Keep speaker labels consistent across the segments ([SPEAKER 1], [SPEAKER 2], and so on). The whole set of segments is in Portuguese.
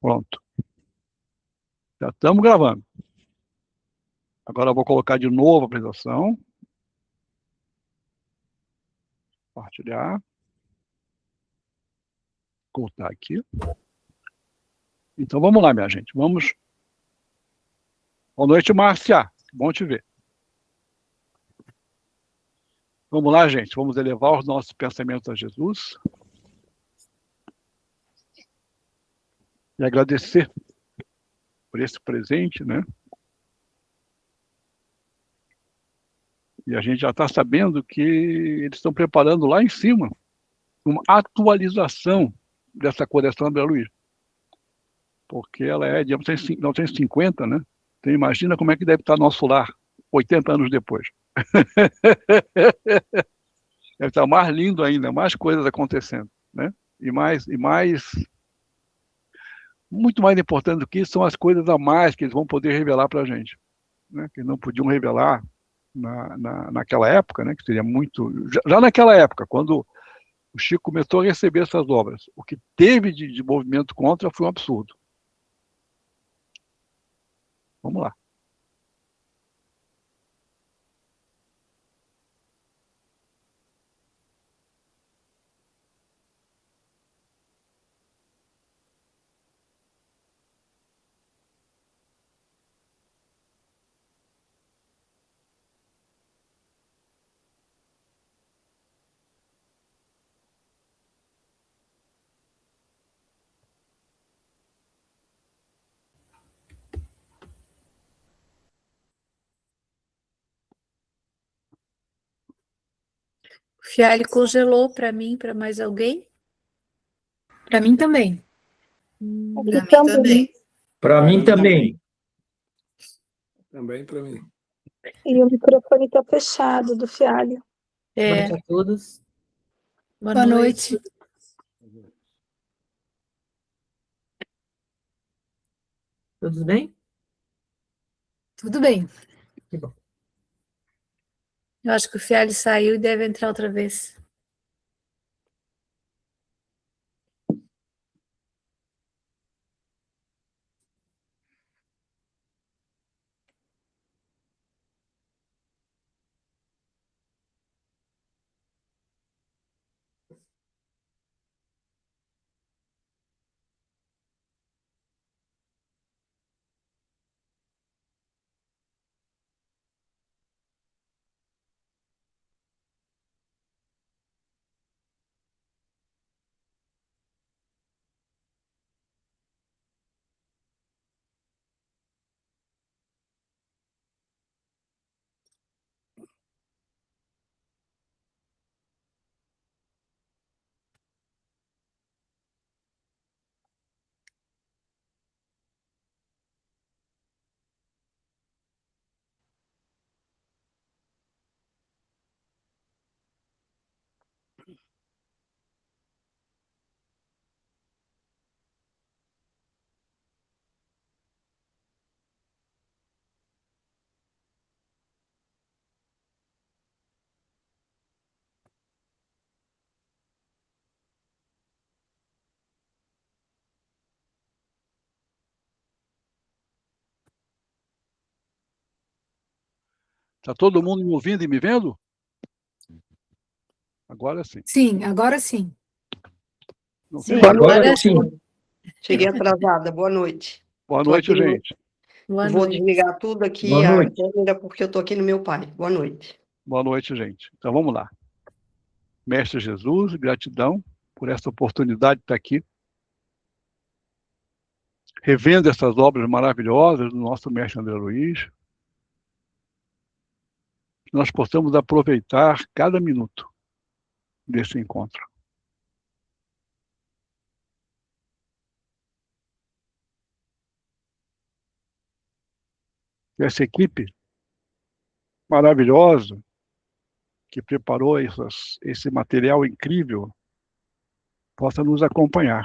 [SPEAKER 1] Pronto. Já estamos gravando. Agora eu vou colocar de novo a apresentação. Compartilhar. Voltar aqui. Então vamos lá, minha gente. Vamos. Boa noite, Márcia. Bom te ver. Vamos lá, gente. Vamos elevar os nossos pensamentos a Jesus. E agradecer por esse presente, né? E a gente já está sabendo que eles estão preparando lá em cima uma atualização dessa coleção André Luiz. Porque ela é de 1950, né? Então imagina como é que deve estar nosso lar 80 anos depois. Deve estar mais lindo ainda, mais coisas acontecendo, né? E muito mais importante do que isso são as coisas a mais que eles vão poder revelar para a gente, né? Que não podiam revelar naquela época, né? Que seria muito... Já naquela época, quando o Chico começou a receber essas obras, o que teve de movimento contra foi um absurdo. Vamos lá.
[SPEAKER 2] O Fialho congelou para mim, para mais alguém?
[SPEAKER 3] Para mim também.
[SPEAKER 2] Para mim também.
[SPEAKER 4] Para mim também.
[SPEAKER 5] Também para mim.
[SPEAKER 6] E o microfone está fechado do Fialho.
[SPEAKER 3] Boa noite a todos.
[SPEAKER 2] Boa noite.
[SPEAKER 3] Todos bem?
[SPEAKER 2] Tudo bem.
[SPEAKER 3] Que bom.
[SPEAKER 2] Eu acho que o Fialho saiu e deve entrar outra vez.
[SPEAKER 1] Está todo mundo me ouvindo e me vendo? Agora sim.
[SPEAKER 2] Sim, agora sim.
[SPEAKER 1] Não
[SPEAKER 6] Sim,
[SPEAKER 1] tem-
[SPEAKER 3] Agora sim.
[SPEAKER 7] Cheguei atrasada. Boa noite.
[SPEAKER 1] Boa
[SPEAKER 7] Tô
[SPEAKER 1] noite,
[SPEAKER 7] aqui no-
[SPEAKER 1] gente.
[SPEAKER 2] Boa
[SPEAKER 7] Vou
[SPEAKER 2] noite.
[SPEAKER 7] desligar tudo aqui,
[SPEAKER 4] Boa
[SPEAKER 7] a
[SPEAKER 4] noite.
[SPEAKER 7] câmera, porque eu estou aqui no meu pai. Boa noite.
[SPEAKER 1] Boa noite, gente. Então vamos lá. Mestre Jesus, gratidão por essa oportunidade de estar aqui, revendo essas obras maravilhosas do nosso mestre André Luiz, que nós possamos aproveitar cada minuto desse encontro. E essa equipe maravilhosa que preparou esse material incrível possa nos acompanhar,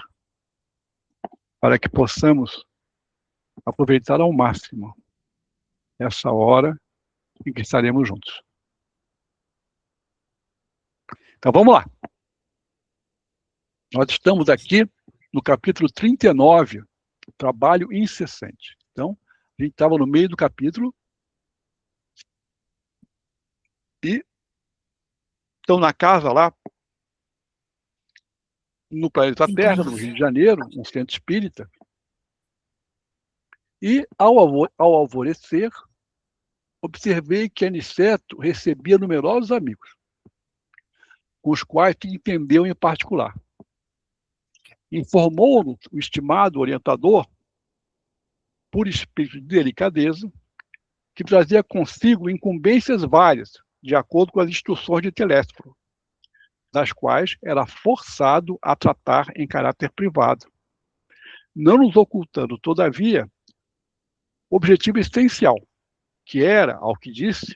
[SPEAKER 1] para que possamos aproveitar ao máximo essa hora em que estaremos juntos. Então vamos lá. Nós estamos aqui no capítulo 39 trabalho incessante. Então, a gente estava no meio do capítulo e estão na casa lá, no planeta Terra, no Rio de Janeiro, um centro espírita, e ao alvorecer, observei que Aniceto recebia numerosos amigos, com os quais se entendeu em particular. Informou-nos o estimado orientador, por espírito de delicadeza, que trazia consigo incumbências várias, de acordo com as instruções de Telésforo, das quais era forçado a tratar em caráter privado, não nos ocultando, todavia, o objetivo essencial, que era, ao que disse,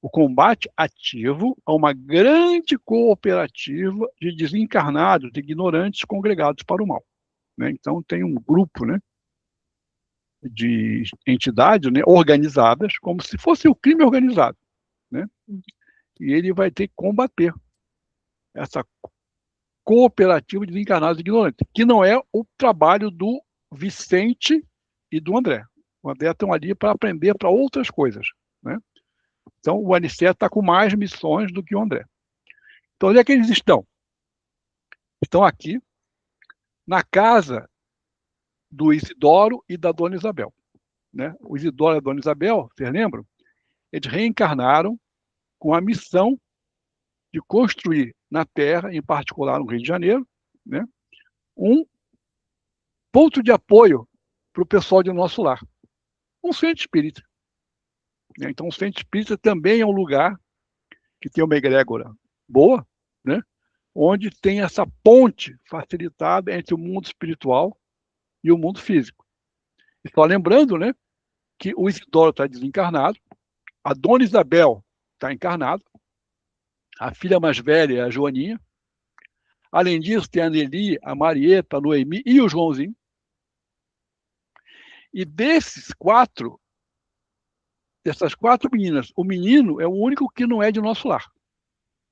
[SPEAKER 1] o combate ativo a uma grande cooperativa de desencarnados, de ignorantes congregados para o mal. Né? Então, tem um grupo, né, de entidades, né, organizadas, como se fosse o crime organizado. Né? E ele vai ter que combater essa cooperativa de desencarnados ignorantes, que não é o trabalho do Vicente e do André. O André estão ali para aprender para outras coisas. Né? Então, o Aniceto está com mais missões do que o André. Então, onde é que eles estão? Estão aqui, na casa do Isidoro e da Dona Isabel. Né? O Isidoro e a Dona Isabel, vocês lembram? Eles reencarnaram com a missão de construir na Terra, em particular no Rio de Janeiro, né, um ponto de apoio para o pessoal do nosso lar. Um centro espírita. Então, o centro espírita também é um lugar que tem uma egrégora boa, né, onde tem essa ponte facilitada entre o mundo espiritual e o mundo físico. E só lembrando, né, que o Isidoro está desencarnado, a Dona Isabel está encarnada, a filha mais velha é a Joaninha. Além disso, tem a Nelly, a Marieta, a Noemi e o Joãozinho. E dessas quatro meninas, o menino é o único que não é de nosso lar.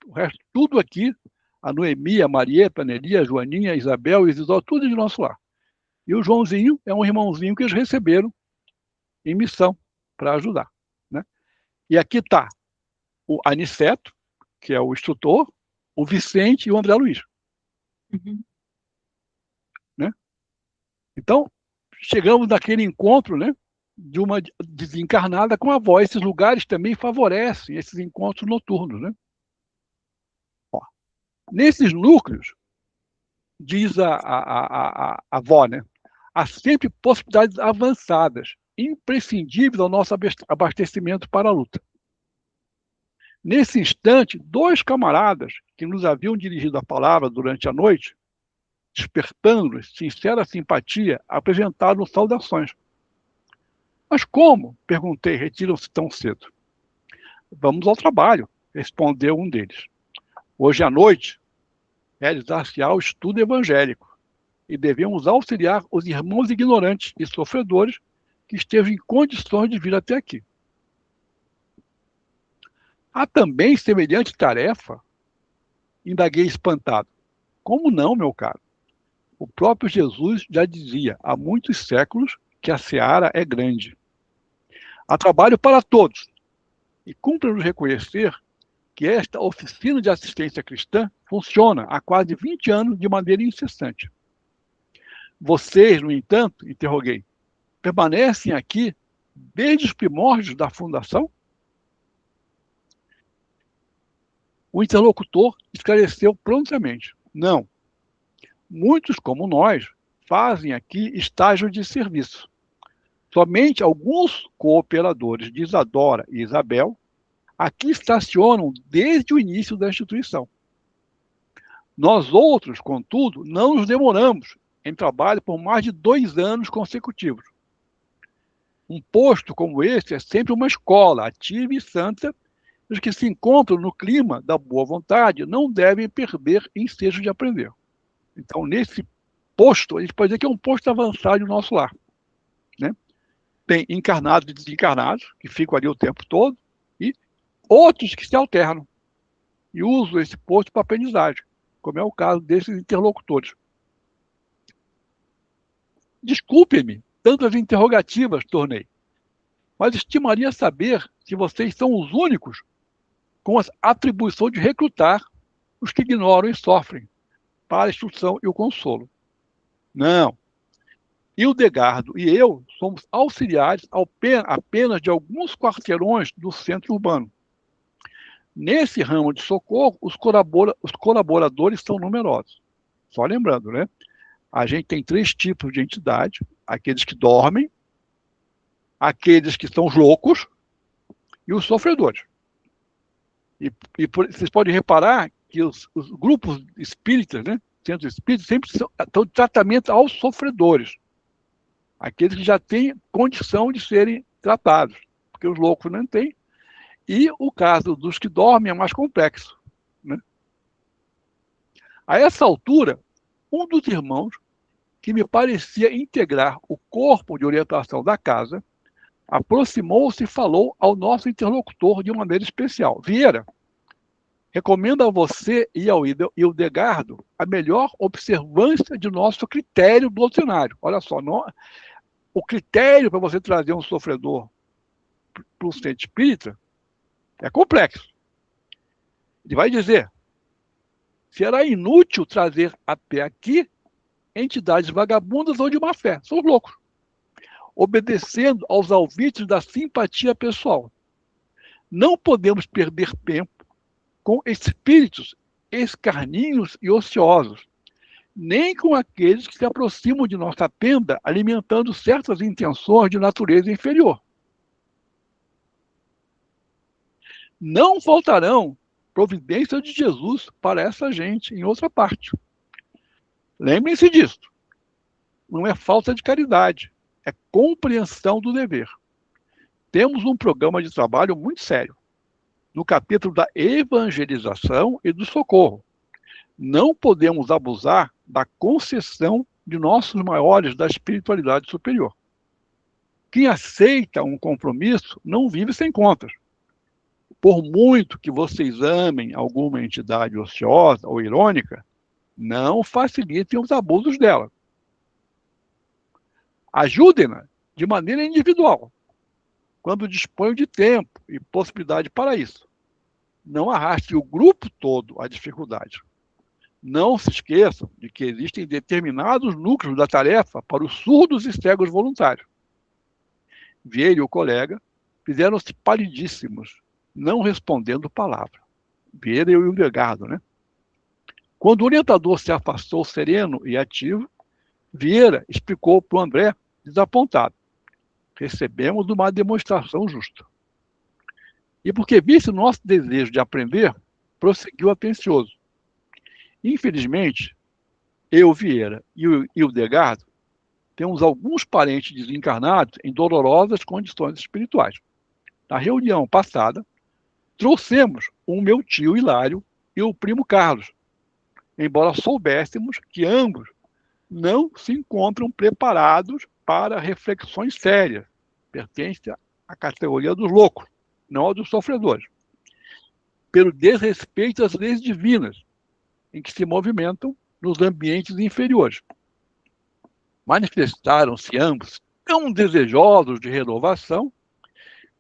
[SPEAKER 1] O resto, tudo aqui, a Noemi, a Marieta, a Nelly, a Joaninha, a Isabel, o Isidoro, tudo é de nosso lar. E o Joãozinho é um irmãozinho que eles receberam em missão para ajudar. Né? E aqui está o Aniceto, que é o instrutor, o Vicente e o André Luiz.
[SPEAKER 3] Uhum.
[SPEAKER 1] Né? Então, chegamos naquele encontro, né, de uma desencarnada com a avó. Esses lugares também favorecem esses encontros noturnos. Né? Ó, nesses núcleos, diz a avó, né, há sempre possibilidades avançadas, imprescindíveis ao nosso abastecimento para a luta. Nesse instante, dois camaradas que nos haviam dirigido a palavra durante a noite, despertando-nos sincera simpatia, apresentaram saudações. Mas como? Perguntei, retiram-se tão cedo. Vamos ao trabalho, respondeu um deles. Hoje à noite, realizar-se-á o estudo evangélico e devemos auxiliar os irmãos ignorantes e sofredores que estejam em condições de vir até aqui. Há também semelhante tarefa? Indaguei espantado. Como não, meu caro? O próprio Jesus já dizia há muitos séculos que a seara é grande. Há trabalho para todos. E cumpre-nos reconhecer que esta oficina de assistência cristã funciona há quase 20 anos de maneira incessante. Vocês, no entanto, interroguei, permanecem aqui desde os primórdios da fundação? O interlocutor esclareceu prontamente. Não. Muitos, como nós, fazem aqui estágio de serviço. Somente alguns cooperadores de Isadora e Isabel aqui estacionam desde o início da instituição. Nós outros, contudo, não nos demoramos em trabalho por mais de 2 anos consecutivos. Um posto como esse é sempre uma escola ativa e santa. Os que se encontram no clima da boa vontade não devem perder ensejo de aprender. Então, nesse posto, a gente pode dizer que é um posto avançado do nosso lar. Né? Tem encarnados e desencarnados, que ficam ali o tempo todo, e outros que se alternam e usam esse posto para aprendizagem, como é o caso desses interlocutores. Desculpe-me, tantas interrogativas tornei, mas estimaria saber se vocês são os únicos com a atribuição de recrutar os que ignoram e sofrem para a instrução e o consolo. Não. Hildegardo e eu somos auxiliares apenas de alguns quarteirões do centro urbano. Nesse ramo de socorro, os colaboradores são numerosos. Só lembrando, né? A gente tem 3 tipos de entidade: aqueles que dormem, aqueles que são loucos e os sofredores. Vocês podem reparar que os grupos espíritas, né? Centros espíritas, sempre estão de tratamento aos sofredores. Aqueles que já têm condição de serem tratados, porque os loucos não têm. E o caso dos que dormem é mais complexo, né? A essa altura, um dos irmãos, que me parecia integrar o corpo de orientação da casa, aproximou-se e falou ao nosso interlocutor de uma maneira especial. Vieira, recomendo a você e ao Hildegardo a melhor observância de nosso critério doutrinário. Olha só, o critério para você trazer um sofredor para o centro espírita é complexo. Ele vai dizer: será inútil trazer até aqui entidades vagabundas ou de má fé, são loucos, obedecendo aos alvitres da simpatia pessoal. Não podemos perder tempo com espíritos escarninhos e ociosos, nem com aqueles que se aproximam de nossa tenda alimentando certas intenções de natureza inferior. Não faltarão providências de Jesus para essa gente em outra parte. Lembrem-se disso. Não é falta de caridade, é compreensão do dever. Temos um programa de trabalho muito sério, no capítulo da evangelização e do socorro. Não podemos abusar da concessão de nossos maiores da espiritualidade superior. Quem aceita um compromisso não vive sem contas. Por muito que vocês amem alguma entidade ociosa ou irônica, não facilitem os abusos dela. Ajudem-na de maneira individual, quando disponham de tempo e possibilidade para isso. Não arraste o grupo todo à dificuldade. Não se esqueçam de que existem determinados núcleos da tarefa para os surdos e cegos voluntários. Vieira e o colega fizeram-se palidíssimos, não respondendo palavra. Vieira e o Hildegardo, né? Quando o orientador se afastou sereno e ativo, Vieira explicou para o André, desapontado: recebemos uma demonstração justa. E porque visse o nosso desejo de aprender, prosseguiu atencioso. Infelizmente, eu, Vieira e o Hildegardo temos alguns parentes desencarnados em dolorosas condições espirituais. Na reunião passada, trouxemos o meu tio Hilário e o primo Carlos, embora soubéssemos que ambos não se encontram preparados para reflexões sérias. Pertence à categoria dos loucos, não a dos sofredores, pelo desrespeito às leis divinas, em que se movimentam nos ambientes inferiores. Manifestaram-se ambos tão desejosos de renovação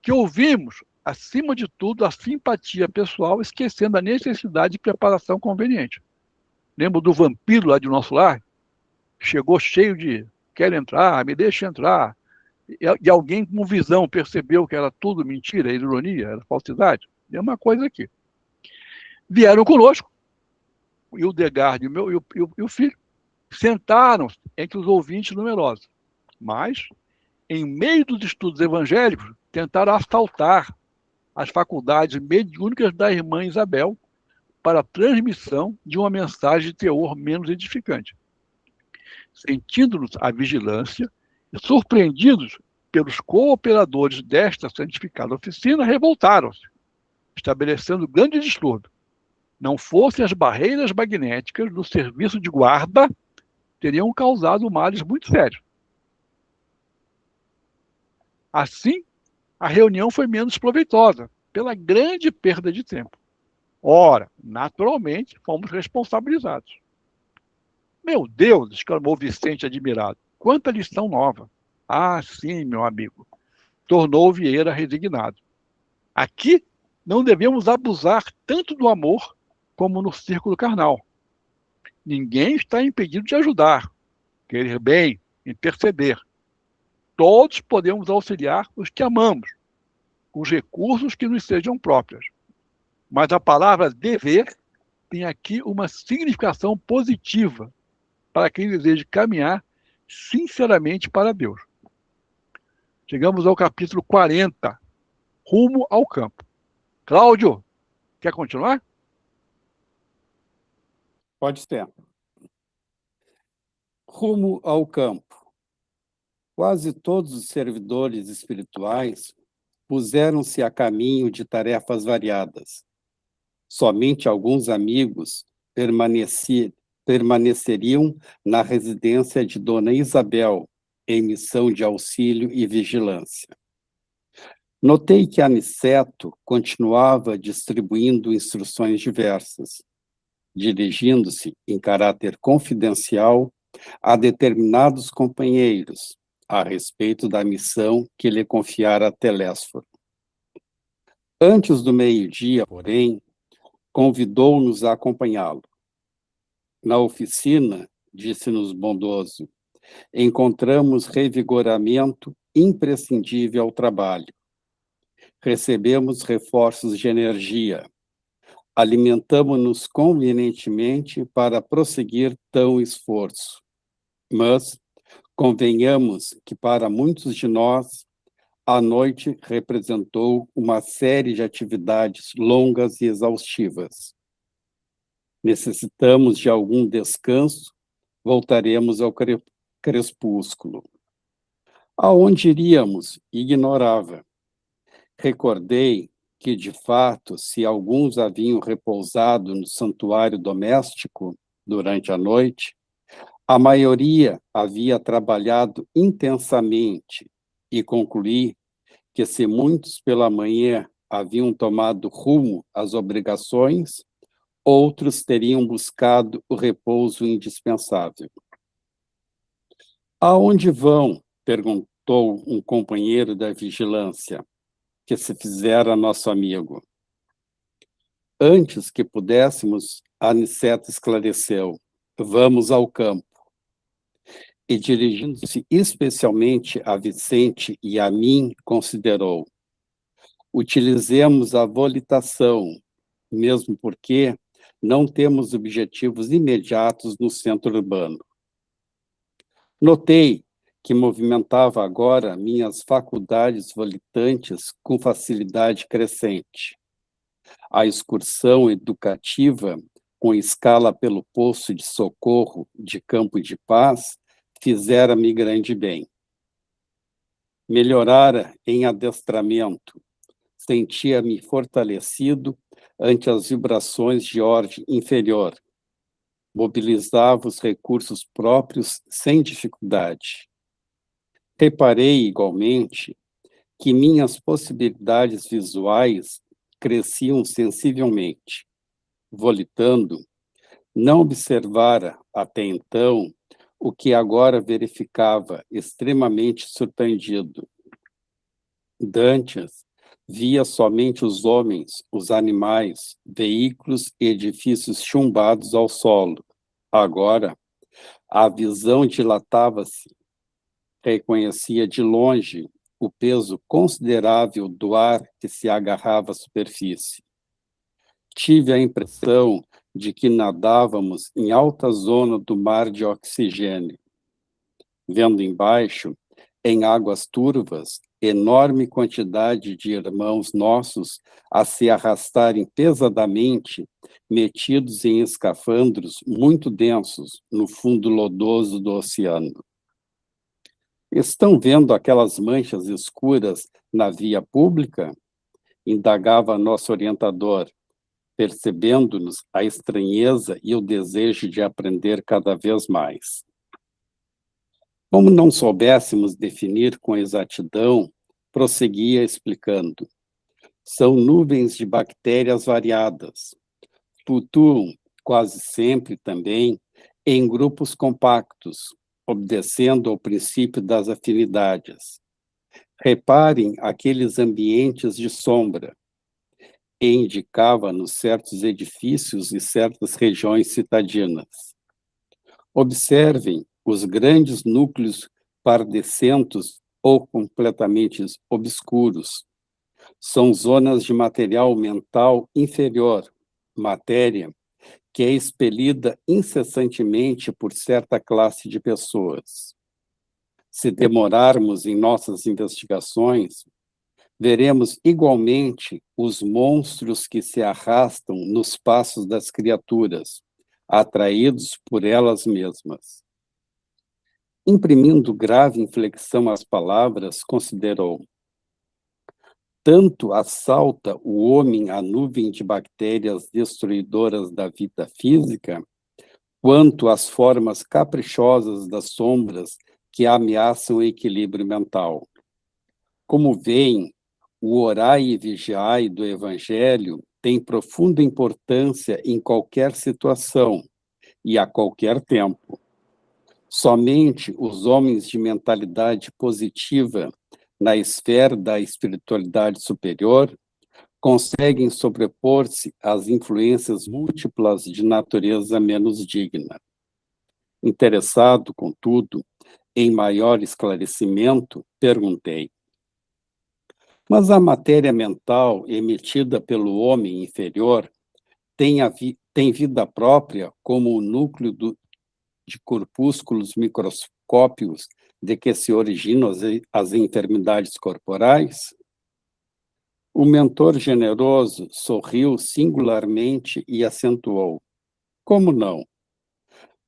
[SPEAKER 1] que ouvimos, acima de tudo, a simpatia pessoal, esquecendo a necessidade de preparação conveniente. Lembra do vampiro lá de nosso lar? Chegou cheio de: quer entrar, me deixa entrar. E alguém com visão percebeu que era tudo mentira, ironia, era falsidade. É uma coisa aqui. Vieram conosco, o Hildegardo e o filho, sentaram-se entre os ouvintes numerosos. Mas, em meio dos estudos evangélicos, tentaram assaltar as faculdades mediúnicas da irmã Isabel para a transmissão de uma mensagem de teor menos edificante. Sentindo-nos a vigilância e surpreendidos pelos cooperadores desta santificada oficina, revoltaram-se, estabelecendo grande distúrbio. Não fossem as barreiras magnéticas do serviço de guarda, teriam causado males muito sérios. Assim, a reunião foi menos proveitosa, pela grande perda de tempo. Ora, naturalmente, fomos responsabilizados. Meu Deus! Exclamou Vicente admirado. quanta lição nova. Ah, sim, meu amigo, tornou Vieira resignado. Aqui não devemos abusar tanto do amor como no círculo carnal. Ninguém está impedido de ajudar, querer bem, interceder. Todos podemos auxiliar os que amamos, com os recursos que nos sejam próprios. Mas a palavra dever tem aqui uma significação positiva para quem deseja caminhar sinceramente para Deus. Chegamos ao capítulo 40, rumo ao campo. Cláudio, quer continuar?
[SPEAKER 5] Pode ser. Rumo ao campo. Quase todos os servidores espirituais puseram-se a caminho de tarefas variadas. Somente alguns amigos permaneceriam na residência de Dona Isabel, em missão de auxílio e vigilância. Notei que Aniceto continuava distribuindo instruções diversas, dirigindo-se, em caráter confidencial, a determinados companheiros, a respeito da missão que lhe confiara Telésforo. Antes do meio-dia, porém, convidou-nos a acompanhá-lo. Na oficina, disse-nos bondoso, encontramos revigoramento imprescindível ao trabalho. Recebemos reforços de energia. Alimentamo-nos convenientemente para prosseguir tão esforço. Mas convenhamos que para muitos de nós, a noite representou uma série de atividades longas e exaustivas. Necessitamos de algum descanso, voltaremos ao crepúsculo. Aonde iríamos? Ignorava. Recordei que, de fato, se alguns haviam repousado no santuário doméstico durante a noite, a maioria havia trabalhado intensamente e concluí que se muitos pela manhã haviam tomado rumo às obrigações, outros teriam buscado o repouso indispensável. Aonde vão? Perguntou um companheiro da vigilância, que se fizera nosso amigo. Antes que pudéssemos, Aniceto esclareceu, vamos ao campo. E dirigindo-se especialmente a Vicente e a mim, considerou, utilizemos a volitação, mesmo porque não temos objetivos imediatos no centro urbano. Notei que movimentava agora minhas faculdades volitantes com facilidade crescente. A excursão educativa, com escala pelo posto de socorro de Campo de Paz, fizera-me grande bem. Melhorara em adestramento, sentia-me fortalecido ante as vibrações de ordem inferior. Mobilizava os recursos próprios sem dificuldade. Reparei, igualmente, que minhas possibilidades visuais cresciam sensivelmente. Volitando, não observara, até então, o que agora verificava extremamente surpreendido. Dantes via somente os homens, os animais, veículos e edifícios chumbados ao solo. Agora, a visão dilatava-se. Reconhecia de longe o peso considerável do ar que se agarrava à superfície. Tive a impressão de que nadávamos em alta zona do mar de oxigênio. Vendo embaixo, em águas turvas, enorme quantidade de irmãos nossos a se arrastarem pesadamente, metidos em escafandros muito densos no fundo lodoso do oceano. Estão vendo aquelas manchas escuras na via pública? Indagava nosso orientador, percebendo-nos a estranheza e o desejo de aprender cada vez mais. Como não soubéssemos definir com exatidão, prosseguia explicando. São nuvens de bactérias variadas. Flutuam, quase sempre também, em grupos compactos, obedecendo ao princípio das afinidades. Reparem aqueles ambientes de sombra, e indicava-nos certos edifícios e certas regiões citadinas. Observem os grandes núcleos pardecentos ou completamente obscuros. São zonas de material mental inferior, matéria, que é expelida incessantemente por certa classe de pessoas. Se demorarmos em nossas investigações, veremos igualmente os monstros que se arrastam nos passos das criaturas, atraídos por elas mesmas. Imprimindo grave inflexão às palavras, considerou: tanto assalta o homem a nuvem de bactérias destruidoras da vida física, quanto as formas caprichosas das sombras que ameaçam o equilíbrio mental. Como veem, o orai e vigiai do Evangelho tem profunda importância em qualquer situação e a qualquer tempo. Somente os homens de mentalidade positiva na esfera da espiritualidade superior conseguem sobrepor-se às influências múltiplas de natureza menos digna. Interessado, contudo, em maior esclarecimento, perguntei: mas a matéria mental emitida pelo homem inferior tem vida própria como o núcleo de corpúsculos microscópicos de que se originam as enfermidades corporais? O mentor generoso sorriu singularmente e acentuou: como não?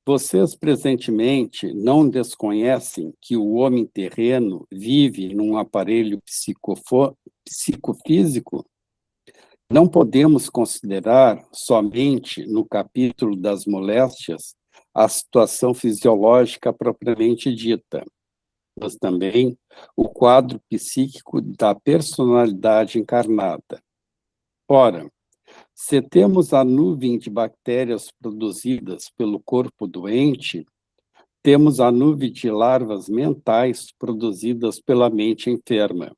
[SPEAKER 5] Vocês presentemente não desconhecem que o homem terreno vive num aparelho psicofísico? Não podemos considerar somente no capítulo das moléstias a situação fisiológica propriamente dita, mas também o quadro psíquico da personalidade encarnada. Ora, se temos a nuvem de bactérias produzidas pelo corpo doente, temos a nuvem de larvas mentais produzidas pela mente enferma,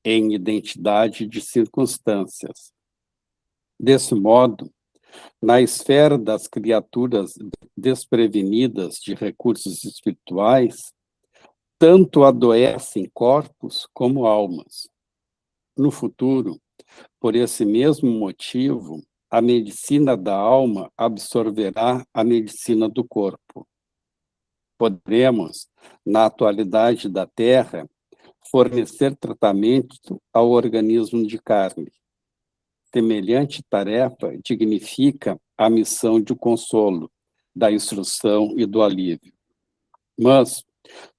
[SPEAKER 5] em identidade de circunstâncias. Desse modo, na esfera das criaturas desprevenidas de recursos espirituais, tanto adoecem corpos como almas. No futuro, por esse mesmo motivo, a medicina da alma absorverá a medicina do corpo. Poderemos, na atualidade da Terra, fornecer tratamento ao organismo de carne. Semelhante tarefa dignifica a missão de consolo, da instrução e do alívio. Mas,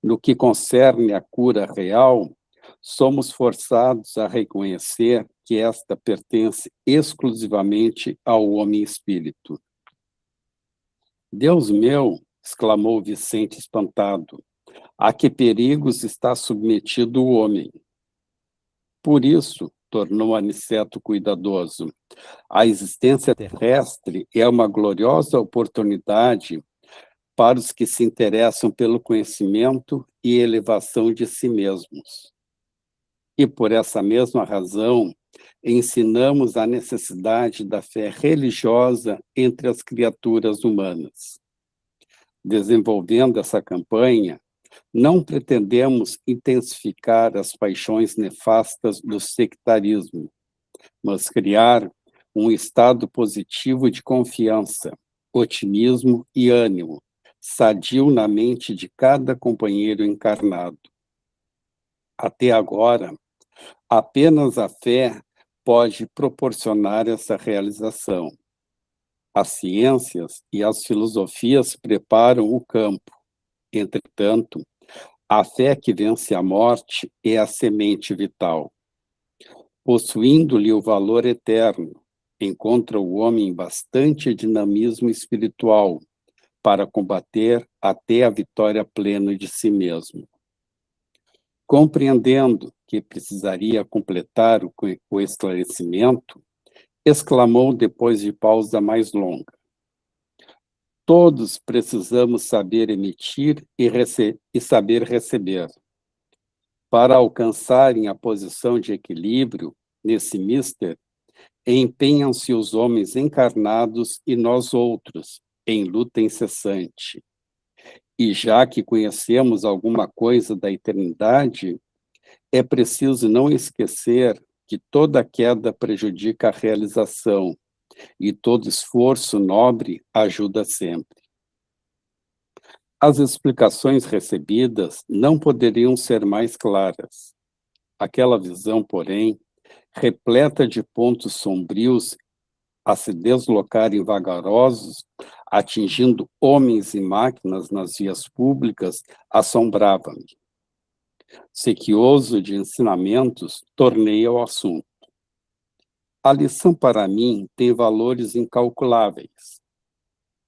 [SPEAKER 5] no que concerne à cura real, somos forçados a reconhecer que esta pertence exclusivamente ao homem-espírito. Deus meu, exclamou Vicente espantado, a que perigos está submetido o homem? Por isso, tornou Aniceto cuidadoso, a existência terrestre é uma gloriosa oportunidade para os que se interessam pelo conhecimento e elevação de si mesmos. E por essa mesma razão, ensinamos a necessidade da fé religiosa entre as criaturas humanas. Desenvolvendo essa campanha, não pretendemos intensificar as paixões nefastas do sectarismo, mas criar um estado positivo de confiança, otimismo e ânimo, sadio na mente de cada companheiro encarnado. Até agora, apenas a fé pode proporcionar essa realização. As ciências e as filosofias preparam o campo. Entretanto, a fé que vence a morte é a semente vital. Possuindo-lhe o valor eterno, encontra o homem bastante dinamismo espiritual para combater até a vitória plena de si mesmo. Compreendendo que precisaria completar o esclarecimento, exclamou depois de pausa mais longa: Todos precisamos saber emitir e saber receber. Para alcançarem a posição de equilíbrio nesse mister, empenham-se os homens encarnados e nós outros, em luta incessante. E já que conhecemos alguma coisa da eternidade, é preciso não esquecer que toda queda prejudica a realização e todo esforço nobre ajuda sempre. As explicações recebidas não poderiam ser mais claras. Aquela visão, porém, repleta de pontos sombrios a se deslocarem vagarosos, atingindo homens e máquinas nas vias públicas, assombrava-me. Sequioso de ensinamentos, tornei ao assunto. A lição para mim tem valores incalculáveis.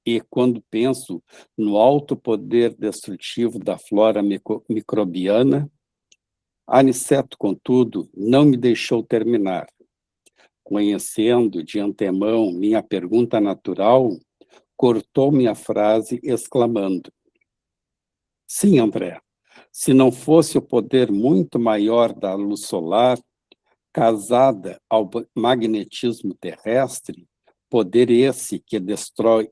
[SPEAKER 5] E quando penso no alto poder destrutivo da flora microbiana, Aniceto, contudo, não me deixou terminar. Conhecendo de antemão minha pergunta natural, cortou minha frase exclamando: sim, André, se não fosse o poder muito maior da luz solar, casada ao magnetismo terrestre, poder esse que destrói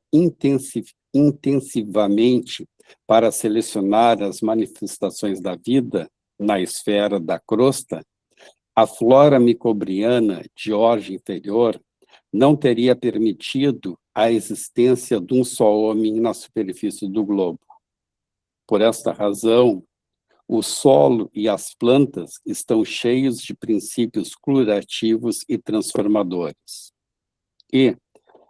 [SPEAKER 5] intensivamente para selecionar as manifestações da vida na esfera da crosta, a flora microbiana de origem inferior não teria permitido a existência de um só homem na superfície do globo. Por esta razão, o solo e as plantas estão cheios de princípios curativos e transformadores. E,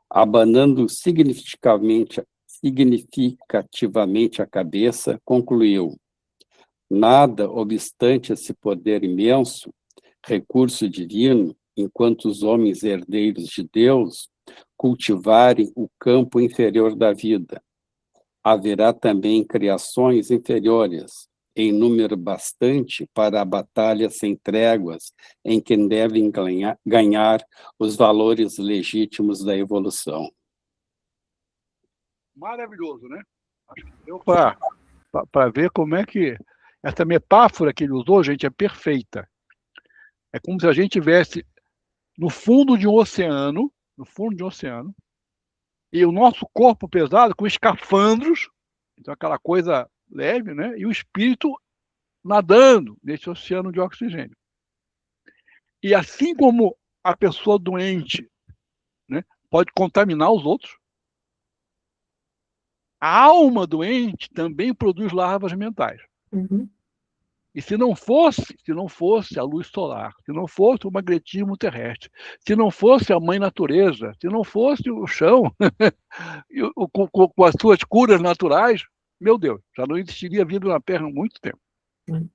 [SPEAKER 5] abanando significativamente a cabeça, concluiu: nada obstante esse poder imenso, recurso divino, enquanto os homens herdeiros de Deus cultivarem o campo inferior da vida, haverá também criações inferiores, em número bastante para a batalha sem tréguas, em que devem ganhar os valores legítimos da evolução.
[SPEAKER 1] Maravilhoso, né? Acho que deu para ver como é que essa metáfora que ele usou, gente, é perfeita. É como se a gente estivesse no fundo de um oceano, e o nosso corpo pesado com escafandros, então aquela coisa leve, né? E o espírito nadando nesse oceano de oxigênio. E assim como a pessoa doente, né, pode contaminar os outros, a alma doente também produz larvas mentais.
[SPEAKER 3] Uhum.
[SPEAKER 1] E se não fosse a luz solar, se não fosse o magnetismo terrestre, se não fosse a mãe natureza, se não fosse o chão, com as suas curas naturais, meu Deus, já não existiria vida na Terra há muito tempo.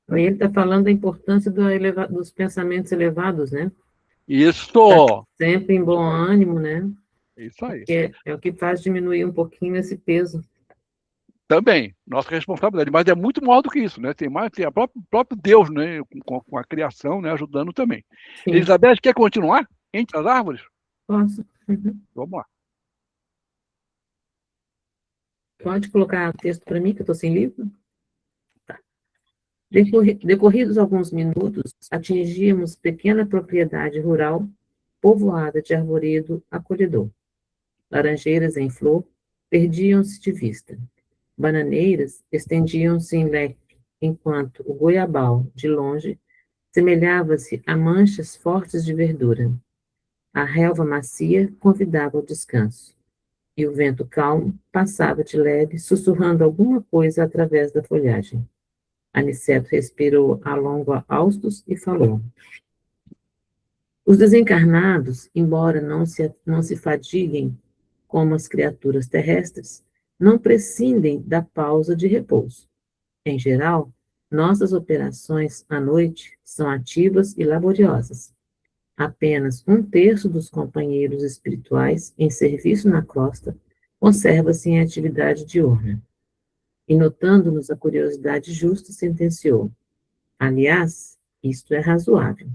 [SPEAKER 3] Aí ele está falando da importância dos pensamentos elevados, né?
[SPEAKER 1] Isso!
[SPEAKER 3] Tá sempre em bom ânimo, né?
[SPEAKER 1] Isso aí.
[SPEAKER 3] Porque é o que faz diminuir um pouquinho esse peso.
[SPEAKER 1] Também, nossa responsabilidade, mas é muito maior do que isso, né? Tem o próprio Deus, né? Com a criação, né? Ajudando também.
[SPEAKER 3] Sim.
[SPEAKER 1] Elizabeth, quer continuar? Entre as árvores?
[SPEAKER 3] Posso? Uhum.
[SPEAKER 1] Vamos lá.
[SPEAKER 3] Pode colocar o texto para mim, que eu estou sem livro? Tá. Decorridos alguns minutos, atingíamos pequena propriedade rural, povoada de arvoredo acolhedor. Laranjeiras em flor perdiam-se de vista. Bananeiras estendiam-se em leque, enquanto o goiabal, de longe, semelhava-se a manchas fortes de verdura. A relva macia convidava ao descanso, e o vento calmo passava de leve, sussurrando alguma coisa através da folhagem. Aniceto respirou a longo haustos e falou: os desencarnados, embora não se fadiguem como as criaturas terrestres, não prescindem da pausa de repouso. Em geral, nossas operações à noite são ativas e laboriosas. Apenas 1/3 dos companheiros espirituais em serviço na crosta conserva-se em atividade diurna. E notando-nos a curiosidade justa, sentenciou: aliás, isto é razoável.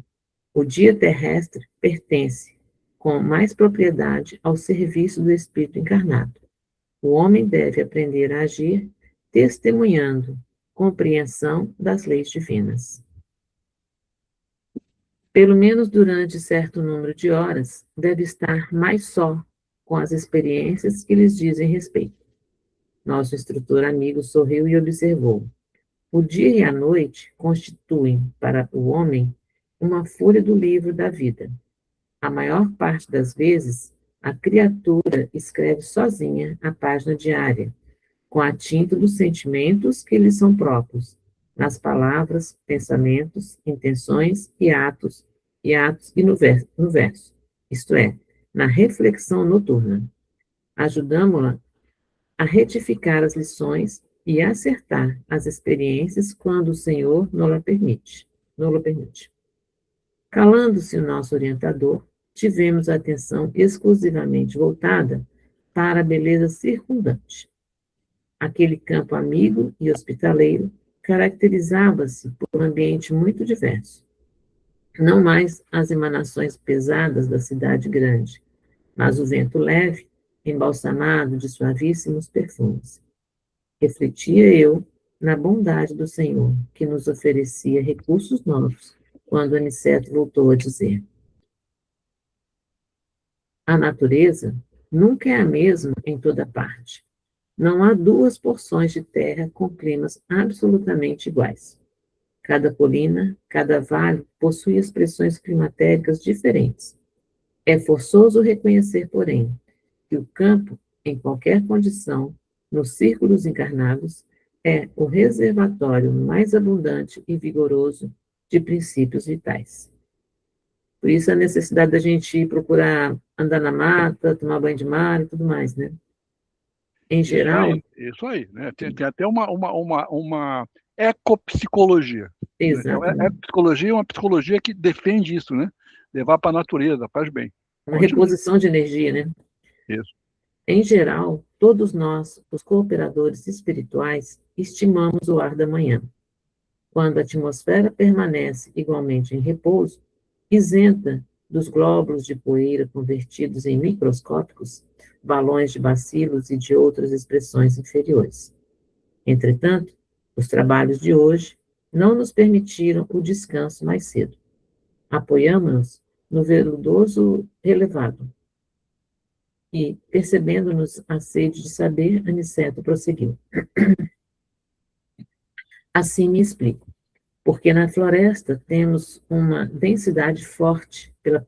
[SPEAKER 3] O dia terrestre pertence, com mais propriedade, ao serviço do espírito encarnado. o homem deve aprender a agir testemunhando compreensão das leis divinas. Pelo menos durante certo número de horas, deve estar mais só com as experiências que lhes dizem respeito. Nosso instrutor amigo sorriu e observou. O dia e a noite constituem, para o homem, uma folha do livro da vida. A maior parte das vezes, a criatura escreve sozinha a página diária, com a tinta dos sentimentos que lhe são próprios, nas palavras, pensamentos, intenções e atos e no verso, isto é, na reflexão noturna. Ajudamo-la a retificar as lições e acertar as experiências quando o Senhor nos permite. Calando-se o nosso orientador, tivemos a atenção exclusivamente voltada para a beleza circundante. Aquele campo amigo e hospitaleiro caracterizava-se por um ambiente muito diverso. Não mais as emanações pesadas da cidade grande, mas o vento leve, embalsamado de suavíssimos perfumes. Refletia eu na bondade do Senhor, que nos oferecia recursos novos, quando Aniceto voltou a dizer: a natureza nunca é a mesma em toda parte. Não há duas porções de terra com climas absolutamente iguais. Cada colina, cada vale possui expressões climatéricas diferentes. É forçoso reconhecer, porém, que o campo, em qualquer condição, nos círculos encarnados, é o reservatório mais abundante e vigoroso de princípios vitais. Por isso a necessidade da gente procurar andar na mata, tomar banho de mar e tudo mais, né? Em geral...
[SPEAKER 1] Isso aí, né? Tem até uma ecopsicologia.
[SPEAKER 3] Exatamente.
[SPEAKER 1] A psicologia é uma psicologia que defende isso, né? Levar para a natureza, faz bem.
[SPEAKER 3] Uma reposição de energia, né?
[SPEAKER 1] Isso.
[SPEAKER 3] Em geral, todos nós, os cooperadores espirituais, estimamos o ar da manhã. Quando a atmosfera permanece igualmente em repouso, isenta dos glóbulos de poeira convertidos em microscópicos, balões de bacilos e de outras expressões inferiores. Entretanto, os trabalhos de hoje não nos permitiram o descanso mais cedo. Apoiamo-nos no veludoso relevado. E, percebendo-nos a sede de saber, Aniceto prosseguiu. Assim me explico. Porque na floresta temos uma densidade forte pela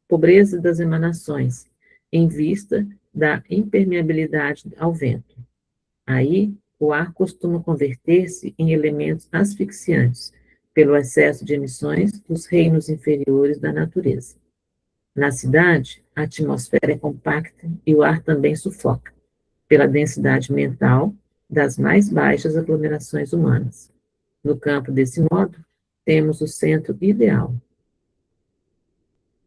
[SPEAKER 3] pobreza das emanações, em vista da impermeabilidade ao vento. Aí, o ar costuma converter-se em elementos asfixiantes, pelo excesso de emissões dos reinos inferiores da natureza. Na cidade, a atmosfera é compacta e o ar também sufoca, pela densidade mental das mais baixas aglomerações humanas. No campo, desse modo, temos o centro ideal.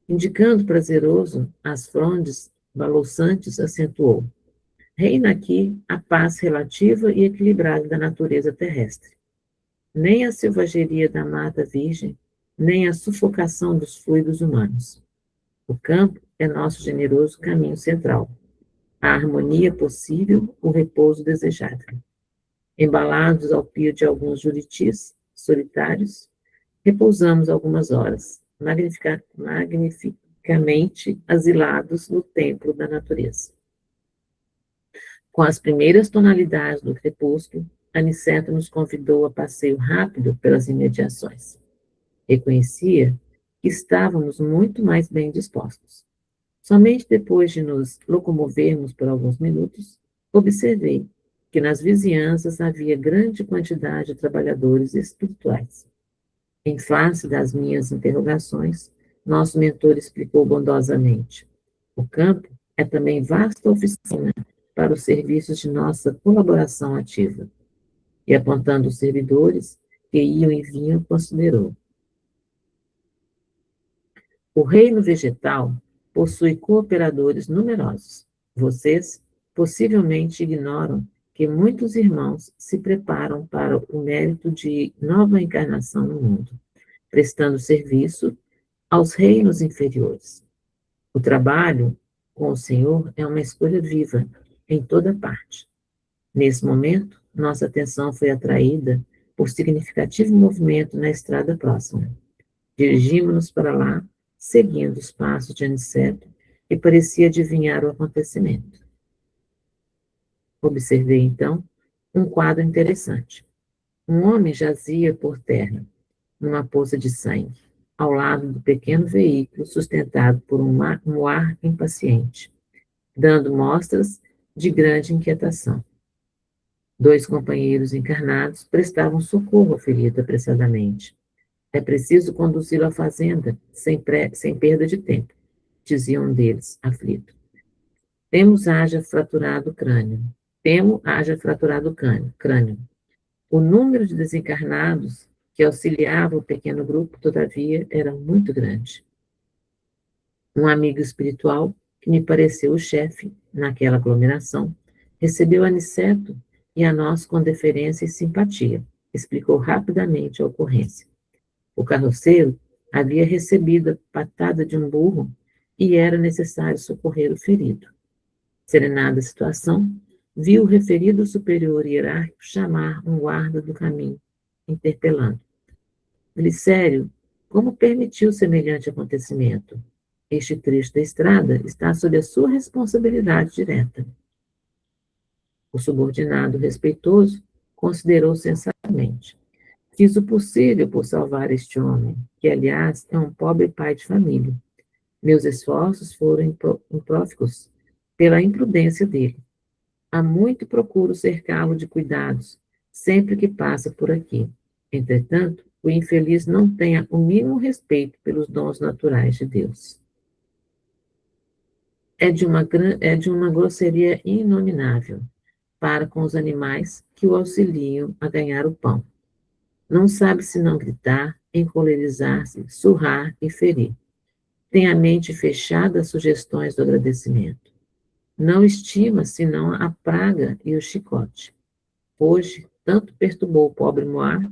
[SPEAKER 3] Indicando prazeroso as frondes balouçantes, acentuou: reina aqui a paz relativa e equilibrada da natureza terrestre. Nem a selvageria da mata virgem, nem a sufocação dos fluidos humanos. O campo é nosso generoso caminho central. A harmonia possível, o repouso desejável. Embalados ao pio de alguns juritis solitários, repousamos algumas horas, magnificamente asilados no templo da natureza. Com as primeiras tonalidades do crepúsculo, Aniceto nos convidou a passeio rápido pelas imediações. Reconhecia que estávamos muito mais bem dispostos. Somente depois de nos locomovermos por alguns minutos, observei que nas vizinhanças havia grande quantidade de trabalhadores espirituais. Em face das minhas interrogações, nosso mentor explicou bondosamente: o campo é também vasta oficina para os serviços de nossa colaboração ativa. E apontando os servidores que iam e vinham, considerou: o reino vegetal possui cooperadores numerosos. Vocês possivelmente ignoram que muitos irmãos se preparam para o mérito de nova encarnação no mundo, prestando serviço aos reinos inferiores. O trabalho com o Senhor é uma escolha viva, em toda parte. Nesse momento, nossa atenção foi atraída por significativo movimento na estrada próxima. Dirigimos-nos para lá, seguindo os passos de Aniceto, que parecia adivinhar o acontecimento. Observei, então, um quadro interessante. Um homem jazia por terra, numa poça de sangue, ao lado do pequeno veículo sustentado por um ar impaciente, dando mostras de grande inquietação. 2 companheiros encarnados prestavam socorro ao ferido apressadamente. É preciso conduzi-lo à fazenda, sem perda de tempo, dizia um deles, aflito. Temo haja fraturado o crânio. O número de desencarnados que auxiliava o pequeno grupo, todavia, era muito grande. Um amigo espiritual, que me pareceu o chefe naquela aglomeração, recebeu Aniceto e a nós com deferência e simpatia. Explicou rapidamente a ocorrência. O carroceiro havia recebido a patada de um burro e era necessário socorrer o ferido. Serenada a situação, viu o referido superior hierárquico chamar um guarda do caminho, interpelando. Glicério, como permitiu semelhante acontecimento? Este trecho da estrada está sob a sua responsabilidade direta. O subordinado respeitoso considerou sensatamente. Fiz o possível por salvar este homem, que, aliás, é um pobre pai de família. Meus esforços foram impróficos pela imprudência dele. Há muito procuro cercá-lo de cuidados, sempre que passa por aqui. Entretanto, o infeliz não tem o mínimo respeito pelos dons naturais de Deus. É de uma grosseria inominável para com os animais que o auxiliam a ganhar o pão. Não sabe senão gritar, encolerizar-se, surrar e ferir. Tem a mente fechada às sugestões do agradecimento. Não estima senão a praga e o chicote. Hoje, tanto perturbou o pobre Moar,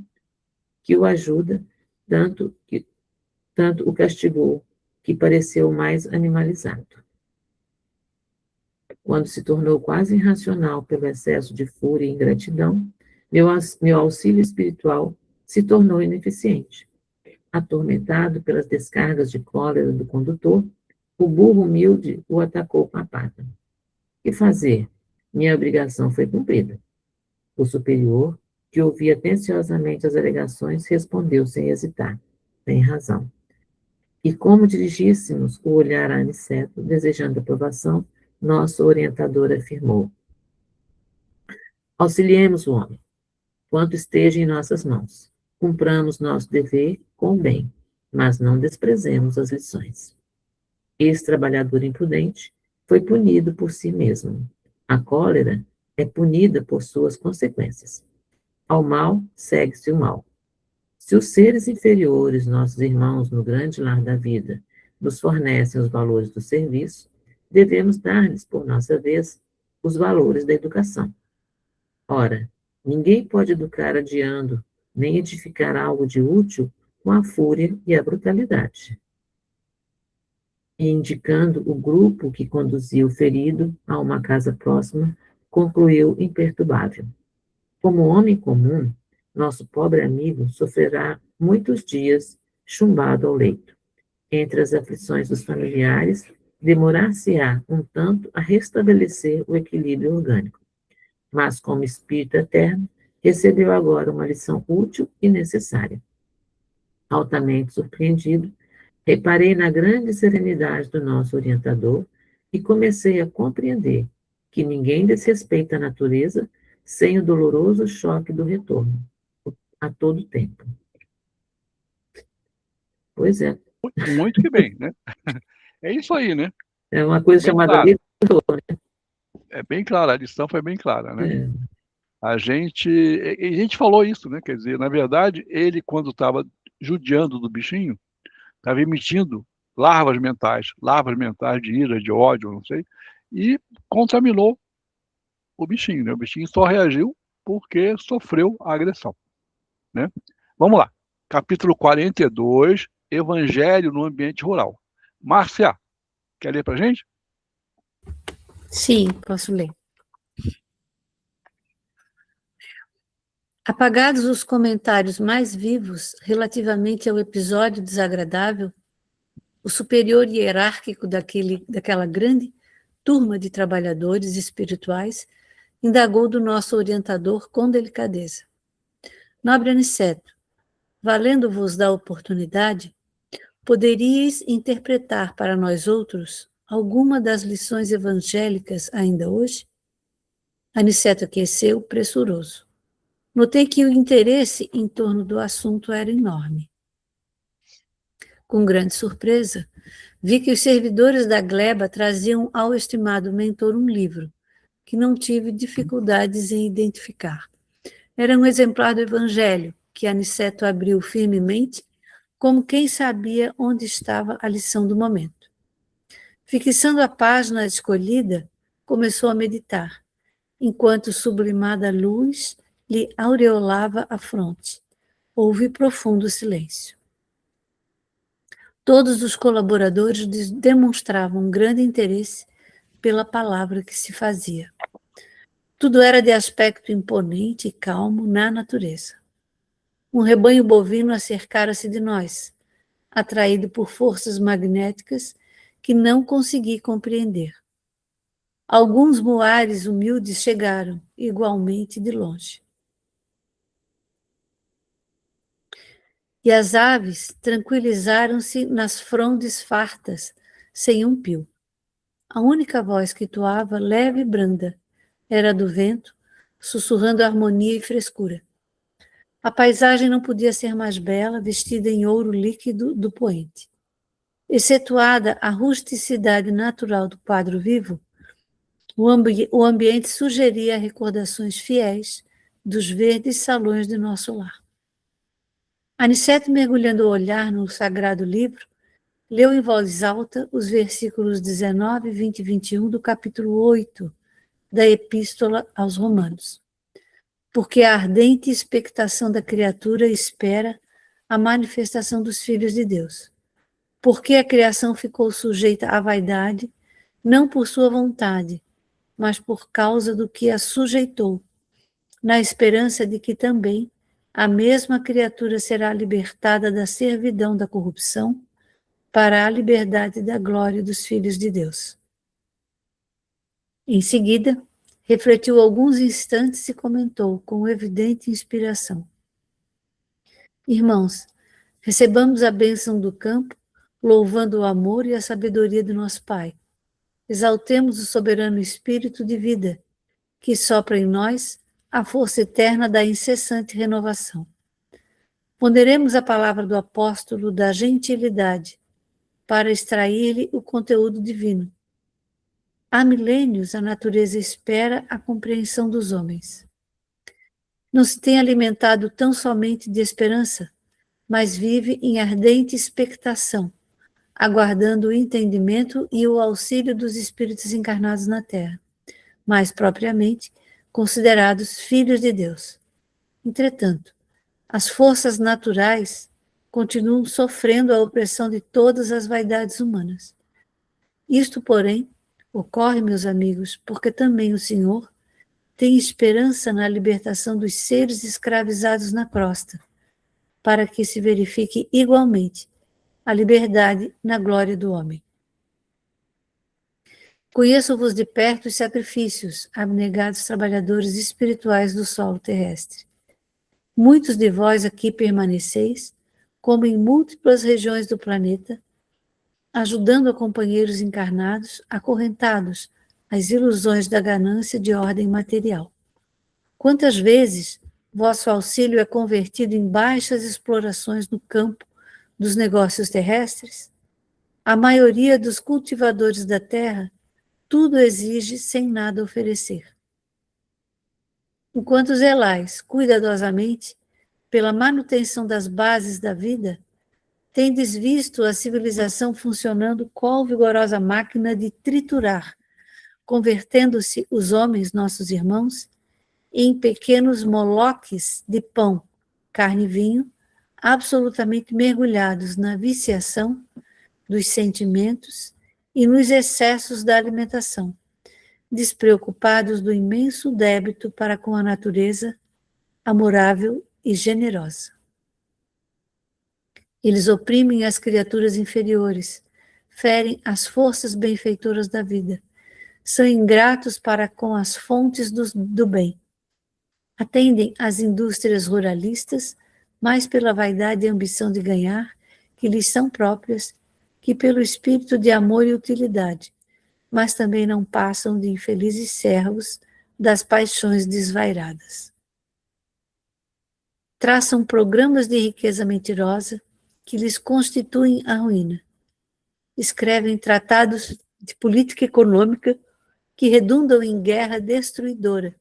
[SPEAKER 3] que o ajuda, tanto o castigou, que pareceu mais animalizado. Quando se tornou quase irracional pelo excesso de fúria e ingratidão, meu auxílio espiritual se tornou ineficiente. Atormentado pelas descargas de cólera do condutor, o burro humilde o atacou com a pata. Que fazer? Minha obrigação foi cumprida. O superior, que ouvia atenciosamente as alegações, respondeu sem hesitar. Tem razão. E como dirigíssemos o olhar a Aniceto, desejando aprovação, nosso orientador afirmou. Auxiliemos o homem, quanto esteja em nossas mãos. Cumpramos nosso dever com o bem, mas não desprezemos as lições. Esse trabalhador imprudente foi punido por si mesmo. A cólera é punida por suas consequências. Ao mal, segue-se o mal. Se os seres inferiores, nossos irmãos no grande lar da vida, nos fornecem os valores do serviço, devemos dar-lhes, por nossa vez, os valores da educação. Ora, ninguém pode educar adiando, nem edificar algo de útil com a fúria e a brutalidade. E indicando o grupo que conduzia o ferido a uma casa próxima, concluiu imperturbável. Como homem comum, nosso pobre amigo sofrerá muitos dias chumbado ao leito. Entre as aflições dos familiares, demorar-se-á um tanto a restabelecer o equilíbrio orgânico. Mas, como espírito eterno, recebeu agora uma lição útil e necessária. Altamente surpreendido, reparei na grande serenidade do nosso orientador e comecei a compreender que ninguém desrespeita a natureza sem o doloroso choque do retorno, a todo tempo. Pois é.
[SPEAKER 1] Muito que bem, né? É isso aí, né?
[SPEAKER 3] É uma coisa
[SPEAKER 1] Bem
[SPEAKER 3] chamada
[SPEAKER 1] claro.
[SPEAKER 3] retorno, né?
[SPEAKER 1] É bem clara, a lição foi bem clara, né?
[SPEAKER 3] É.
[SPEAKER 1] A gente falou isso, né? Quer dizer, na verdade, ele, quando estava judiando do bichinho, estava emitindo larvas mentais de ira, de ódio, não sei, e contaminou o bichinho, né? O bichinho só reagiu porque sofreu a agressão, né? Vamos lá. Capítulo 42, Evangelho no ambiente rural. Márcia, quer ler pra gente?
[SPEAKER 2] Sim, posso ler. Apagados os comentários mais vivos relativamente ao episódio desagradável, o superior hierárquico daquela grande turma de trabalhadores espirituais indagou do nosso orientador com delicadeza. Nobre Aniceto, valendo-vos da oportunidade, poderíeis interpretar para nós outros alguma das lições evangélicas ainda hoje? Aniceto aqueceu, pressuroso. Notei que o interesse em torno do assunto era enorme. Com grande surpresa, vi que os servidores da gleba traziam ao estimado mentor um livro, que não tive dificuldades em identificar. Era um exemplar do Evangelho, que Aniceto abriu firmemente, como quem sabia onde estava a lição do momento. Fixando a página escolhida, começou a meditar, enquanto sublimada luz lhe aureolava a fronte. Houve profundo silêncio. Todos os colaboradores demonstravam grande interesse pela palavra que se fazia. Tudo era de aspecto imponente e calmo na natureza. Um rebanho bovino acercara-se de nós, atraído por forças magnéticas que não consegui compreender. Alguns muares humildes chegaram, igualmente de longe. E as aves tranquilizaram-se nas frondes fartas, sem um pio. A única voz que toava, leve e branda, era a do vento, sussurrando harmonia e frescura. A paisagem não podia ser mais bela, vestida em ouro líquido do poente. Excetuada a rusticidade natural do quadro vivo, o ambiente sugeria recordações fiéis dos verdes salões de nosso lar. Aniceto, mergulhando o olhar no sagrado livro, leu em voz alta os versículos 19, 20 e 21 do capítulo 8 da Epístola aos Romanos. Porque a ardente expectação da criatura espera a manifestação dos filhos de Deus. Porque a criação ficou sujeita à vaidade, não por sua vontade, mas por causa do que a sujeitou, na esperança de que também a mesma criatura será libertada da servidão da corrupção para a liberdade da glória dos filhos de Deus. Em seguida, refletiu alguns instantes e comentou com evidente inspiração. Irmãos, recebamos a bênção do campo, louvando o amor e a sabedoria do nosso Pai. Exaltemos o soberano Espírito de vida, que sopra em nós a força eterna da incessante renovação. Ponderemos a palavra do apóstolo da gentilidade, para extrair-lhe o conteúdo divino. Há milênios a natureza espera a compreensão dos homens. Não se tem alimentado tão somente de esperança, mas vive em ardente expectação, aguardando o entendimento e o auxílio dos espíritos encarnados na Terra, mais propriamente considerados filhos de Deus. Entretanto, as forças naturais continuam sofrendo a opressão de todas as vaidades humanas. Isto, porém, ocorre, meus amigos, porque também o Senhor tem esperança na libertação dos seres escravizados na crosta, para que se verifique igualmente a liberdade na glória do homem. Conheço-vos de perto os sacrifícios, abnegados trabalhadores espirituais do solo terrestre. Muitos de vós aqui permaneceis, como em múltiplas regiões do planeta, ajudando a companheiros encarnados acorrentados às ilusões da ganância de ordem material. Quantas vezes vosso auxílio é convertido em baixas explorações no campo dos negócios terrestres? A maioria dos cultivadores da terra tudo exige sem nada oferecer. Enquanto zelais cuidadosamente pela manutenção das bases da vida, tendes visto a civilização funcionando qual vigorosa máquina de triturar, convertendo-se os homens, nossos irmãos, em pequenos moloques de pão, carne e vinho, absolutamente mergulhados na viciação dos sentimentos e nos excessos da alimentação, despreocupados do imenso débito para com a natureza, amorável e generosa. Eles oprimem as criaturas inferiores, ferem as forças benfeitoras da vida, são ingratos para com as fontes do bem. Atendem às indústrias ruralistas, mais pela vaidade e ambição de ganhar, que lhes são próprias, que pelo espírito de amor e utilidade, mas também não passam de infelizes servos das paixões desvairadas. Traçam programas de riqueza mentirosa que lhes constituem a ruína. Escrevem tratados de política econômica que redundam em guerra destruidora.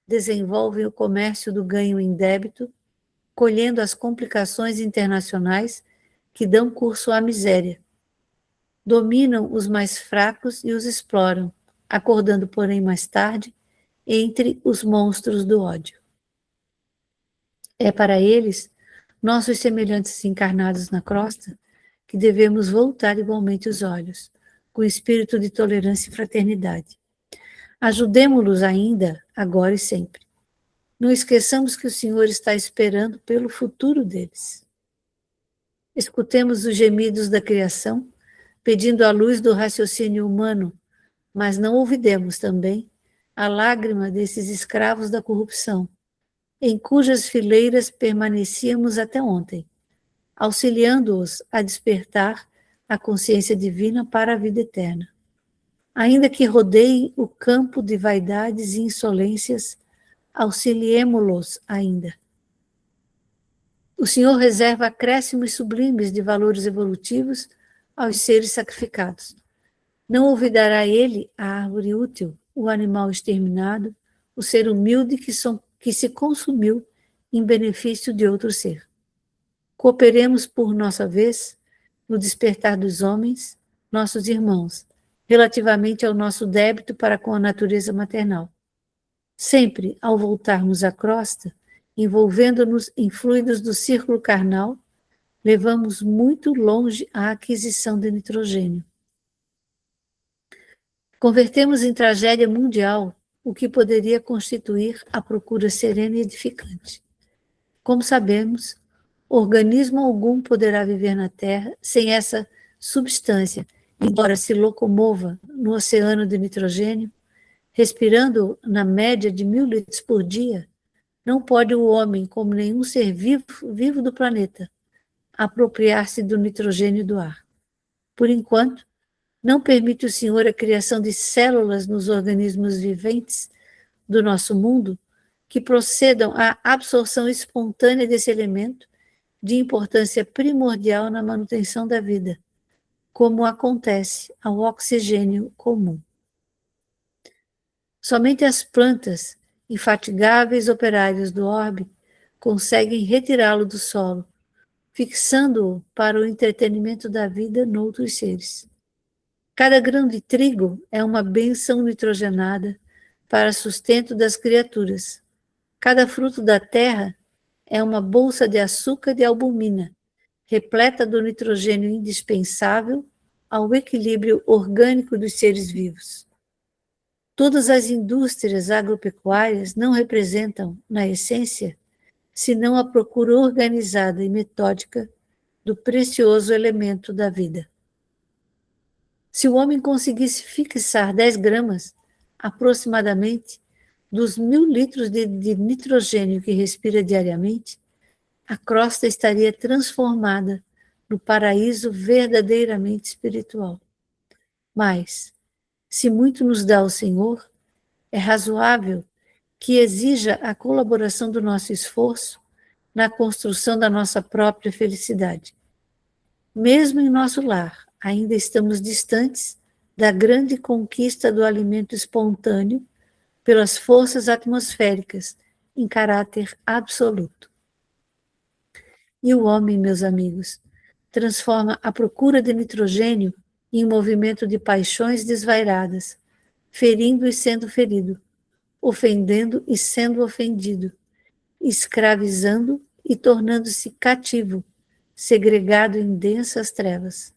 [SPEAKER 2] Desenvolvem o comércio do ganho em débito, colhendo as complicações internacionais que dão curso à miséria. Dominam os mais fracos e os exploram, acordando, porém, mais tarde, entre os monstros do ódio. É para eles, nossos semelhantes encarnados na crosta, que devemos voltar igualmente os olhos, com espírito de tolerância e fraternidade. Ajudemo-los ainda, agora e sempre. Não esqueçamos que o Senhor está esperando pelo futuro deles. Escutemos os gemidos da criação, pedindo a luz do raciocínio humano, mas não ouvidemos também a lágrima desses escravos da corrupção, em cujas fileiras permanecíamos até ontem, auxiliando-os a despertar a consciência divina para a vida eterna. Ainda que rodeiem o campo de vaidades e insolências, auxiliemo-los ainda. O Senhor reserva acréscimos sublimes de valores evolutivos aos seres sacrificados. Não olvidará ele a árvore útil, o animal exterminado, o ser humilde que se consumiu em benefício de outro ser. Cooperemos por nossa vez no despertar dos homens, nossos irmãos, relativamente ao nosso débito para com a natureza maternal. Sempre, ao voltarmos à crosta, envolvendo-nos em fluidos do círculo carnal, levamos muito longe a aquisição de nitrogênio. Convertemos em tragédia mundial o que poderia constituir a procura serena e edificante. Como sabemos, organismo algum poderá viver na Terra sem essa substância, embora se locomova no oceano de nitrogênio, respirando na média de 1000 litros por dia, não pode o homem, como nenhum ser vivo do planeta, apropriar-se do nitrogênio do ar. Por enquanto, não permite o Senhor a criação de células nos organismos viventes do nosso mundo que procedam à absorção espontânea desse elemento de importância primordial na manutenção da vida, como acontece ao oxigênio comum. Somente as plantas, infatigáveis operários do orbe, conseguem retirá-lo do solo, fixando-o para o entretenimento da vida noutros seres. Cada grão de trigo é uma bênção nitrogenada para sustento das criaturas. Cada fruto da terra é uma bolsa de açúcar de albumina, repleta do nitrogênio indispensável ao equilíbrio orgânico dos seres vivos. Todas as indústrias agropecuárias não representam, na essência, senão a procura organizada e metódica do precioso elemento da vida. Se o homem conseguisse fixar 10 gramas, aproximadamente, dos 1000 litros de nitrogênio que respira diariamente, a crosta estaria transformada no paraíso verdadeiramente espiritual. Mas, se muito nos dá o Senhor, é razoável que exija a colaboração do nosso esforço na construção da nossa própria felicidade. Mesmo em nosso lar, ainda estamos distantes da grande conquista do alimento espontâneo pelas forças atmosféricas em caráter absoluto. E o homem, meus amigos, transforma a procura de nitrogênio em movimento de paixões desvairadas, ferindo e sendo ferido, ofendendo e sendo ofendido, escravizando e tornando-se cativo, segregado em densas trevas.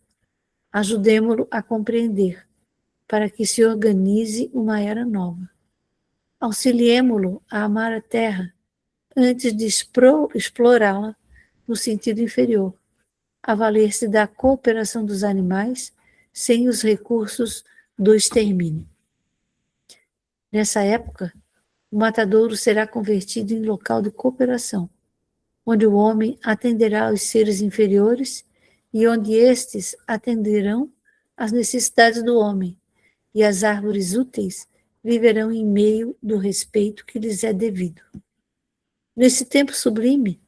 [SPEAKER 2] Ajudemo-lo a compreender, para que se organize uma era nova. Auxiliemo-lo a amar a terra, antes de explorá-la no sentido inferior, a valer-se da cooperação dos animais sem os recursos do extermínio. Nessa época, o matadouro será convertido em local de cooperação, onde o homem atenderá aos seres inferiores e onde estes atenderão às necessidades do homem, e as árvores úteis viverão em meio do respeito que lhes é devido. Nesse tempo sublime,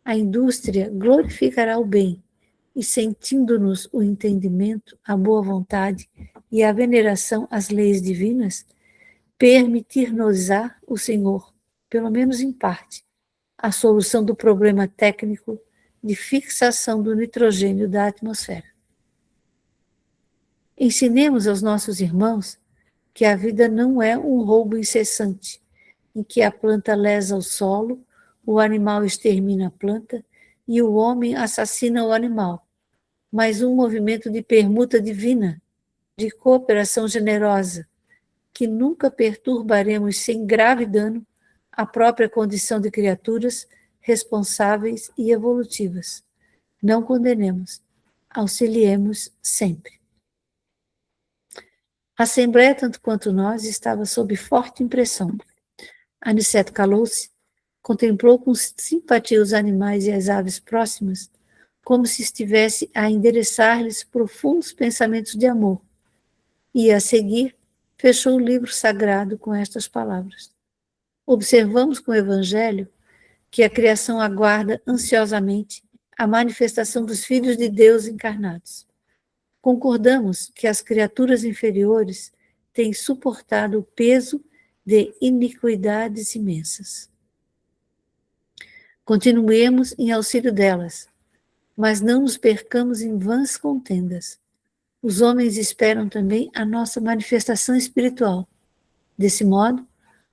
[SPEAKER 2] a indústria glorificará o bem, e sentindo-nos o entendimento, a boa vontade e a veneração às leis divinas, permitir-nos-á o Senhor, pelo menos em parte, a solução do problema técnico de fixação do nitrogênio da atmosfera. Ensinemos aos nossos irmãos que a vida não é um roubo incessante, em que a planta lesa o solo, o animal extermina a planta e o homem assassina o animal, mas um movimento de permuta divina, de cooperação generosa, que nunca perturbaremos sem grave dano a própria condição de criaturas responsáveis e evolutivas. Não condenemos, auxiliemos sempre. A Assembleia, tanto quanto nós, estava sob forte impressão. Aniceto calou-se, contemplou com simpatia os animais e as aves próximas, como se estivesse a endereçar-lhes profundos pensamentos de amor, e, a seguir, fechou o livro sagrado com estas palavras. Observamos com o Evangelho que a criação aguarda ansiosamente a manifestação dos filhos de Deus encarnados. Concordamos que as criaturas inferiores têm suportado o peso de iniquidades imensas. Continuemos em auxílio delas, mas não nos percamos em vãs contendas. Os homens esperam também a nossa manifestação espiritual. Desse modo,